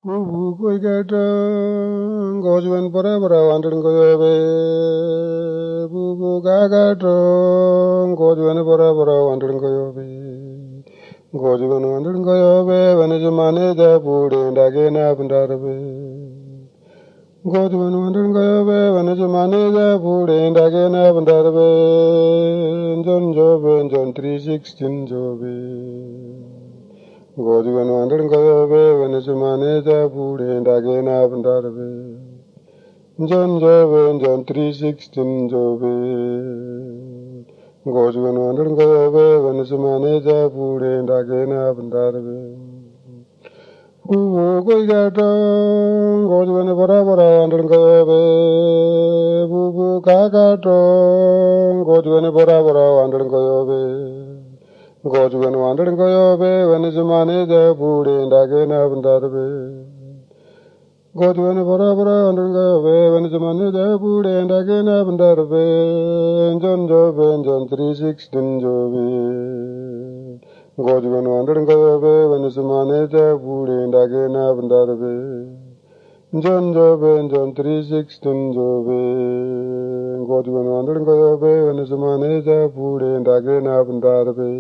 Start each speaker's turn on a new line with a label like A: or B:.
A: Bubu kuigata gojwen pora pora wandering goyobe. Bubu gagato gojwen pora pora wandering goyobe. Gojwen wandering goyobe vanijumane ja pude ndagena pundarbe. Gojwen wandering goyobe vanijumane ja pude ndagena pundarbe. John jobe John 316 jobe. Gojwen wandering goyobe vanijumane ja pude ndagena pundarbe. John jobe John 316 jobe. Gojwen wandering goyobe vanijumane ja pude ndagena pundarbe. Bubu kuigata gojwen pora pora wandering goyobe. Bubu kagato gojwen pora pora wandering goyobe. Gojwen wandering goyobe vanijumane ja pude ndagena pundarbe. Gojwen pora pora wandering goyobe vanijumane ja pude ndagena pundarbe. John jobe John 316 jobe. Gojwen wandering goyobe vanijumane ja pude ndagena pundarbe. John jobe John 316 jobe. Gojwen wandering goyobe vanijumane ja pude ndagena pundarbe.